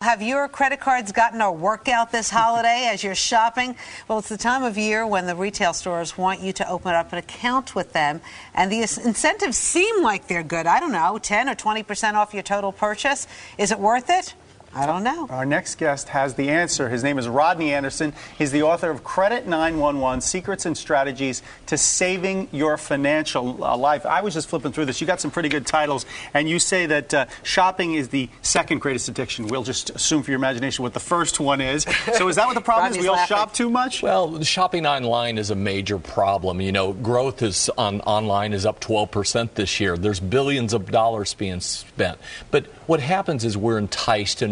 Have your credit cards gotten a workout this holiday as you're shopping? Well, it's the time of year when the retail stores want you to open up an account with them, and the incentives seem like they're good. I don't know, 10 or 20% off your total purchase. Is it worth it? I don't know. Our next guest has the answer. His name is Rodney Anderson. He's the author of Credit 911, Secrets and Strategies to Saving Your Financial Life. I was just flipping through this. You got some pretty good titles, and you say that shopping is the second greatest addiction. We'll just assume for your imagination what the first one is. So is that what the problem is? We all shop too much? Well, shopping online is a major problem. You know, growth is online is up 12% this year. There's billions of dollars being spent. But what happens is we're enticed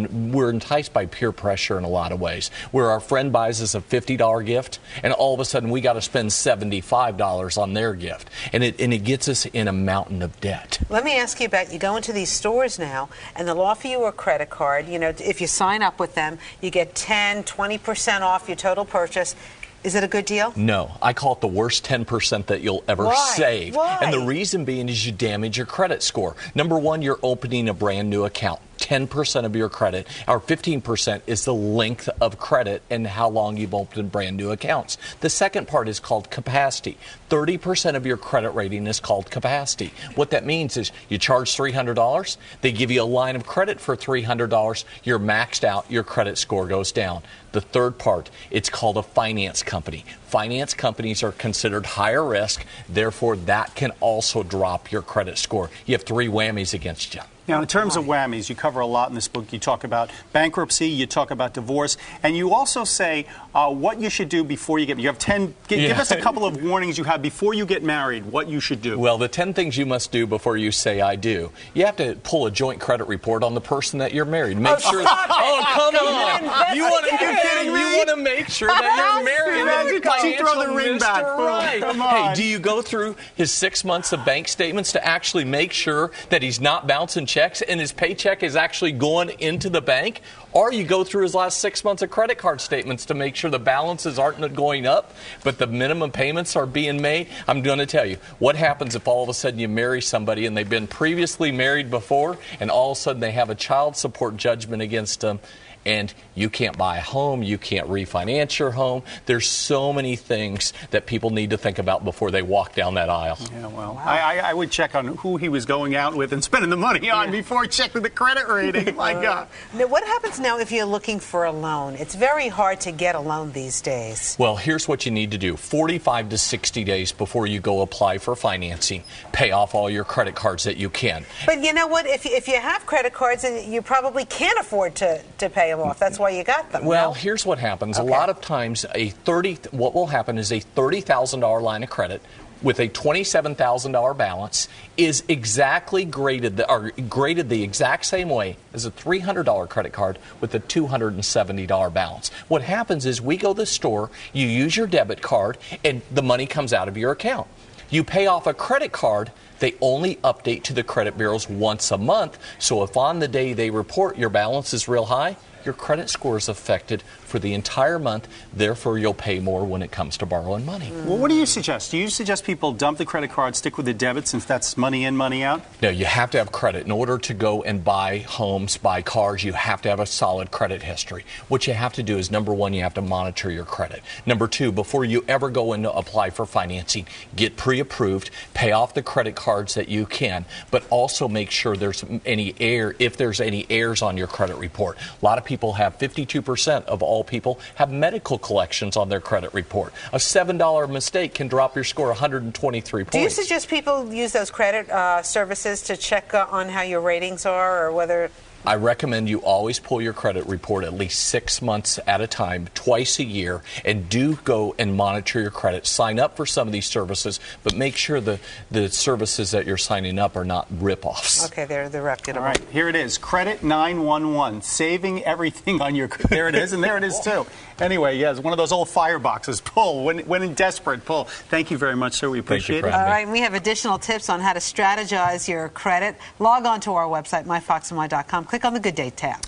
by peer pressure in a lot of ways, where our friend buys us a $50 gift, and all of a sudden we got to spend $75 on their gift, and it gets us in a mountain of debt. Let me ask you about, you go into these stores now, and they'll offer you a credit card. You know, if you sign up with them, you get 10, 20% off your total purchase. Is it a good deal? No. I call it the worst 10% that you'll ever save. Why? And the reason being is you damage your credit score. Number one, you're opening a brand new account. 10% of your credit, or 15% is the length of credit and how long you've opened brand new accounts. The second part is called capacity. 30% of your credit rating is called capacity. What that means is you charge $300, they give you a line of credit for $300, you're maxed out, your credit score goes down. The third part, it's called a finance company. Finance companies are considered higher risk, therefore that can also drop your credit score. You have three whammies against you. Now, in terms of whammies, you cover a lot in this book. You talk about bankruptcy, you talk about divorce, and you also say what you should do before you get married. You have 10, give us a couple of warnings you have before you get married, what you should do. Well, the 10 things you must do before you say I do. You have to pull a joint credit report on the person that you're married. Make sure come on. You want to make sure that you're married. Throw the ring back. Right. Come on. Hey, do you go through his 6 months of bank statements to actually make sure that he's not bouncing checks and his paycheck is actually going into the bank? Or you go through his last 6 months of credit card statements to make sure the balances aren't going up, but the minimum payments are being made. I'm going to tell you, what happens if all of a sudden you marry somebody and they've been previously married before, and all of a sudden they have a child support judgment against them, and you can't buy a home, you can't refinance your home. There's so many things that people need to think about before they walk down that aisle. Yeah, well, I would check on who he was going out with and spending the money on before checking the credit rating. My God. Now, what happens now if you're looking for a loan? It's very hard to get a loan these days. Well, here's what you need to do. 45 to 60 days before you go apply for financing, pay off all your credit cards that you can. But you know what? If you have credit cards, you probably can't afford to pay them off. That's why you got them. Well, here's what happens. Okay. A lot of times, what will happen is a $30,000 line of credit with a $27,000 balance is exactly graded the exact same way as a $300 credit card with a $270 balance. What happens is we go to the store, you use your debit card, and the money comes out of your account. You pay off a credit card, they only update to the credit bureaus once a month, so if on the day they report your balance is real high, your credit score is affected for the entire month, therefore you'll pay more when it comes to borrowing money. Well, what do you suggest? Do you suggest people dump the credit card, stick with the debit, since that's money in, money out? No, you have to have credit. In order to go and buy homes, buy cars, you have to have a solid credit history. What you have to do is, number one, you have to monitor your credit. Number two, before you ever go in to apply for financing, get pre-approved, pay off the credit cards that you can, but also make sure there's if there's any errors on your credit report. A lot of people have 52% of all people have medical collections on their credit report. A $7 mistake can drop your score 123 points. Do you suggest people use those credit services to check on how your ratings are, or whether... I recommend you always pull your credit report at least 6 months at a time, twice a year, and do go and monitor your credit. Sign up for some of these services, but make sure the services that you're signing up are not rip-offs. Okay, they're reputable. All right, here it is. Credit 911, saving everything on your... There it is, and there it is, too. Anyway, yes, one of those old fireboxes. Pull. When in desperate, pull. Thank you very much, sir. We appreciate it. All right, and we have additional tips on how to strategize your credit. Log on to our website, myfoxandmy.com. Click on the Good Day tab.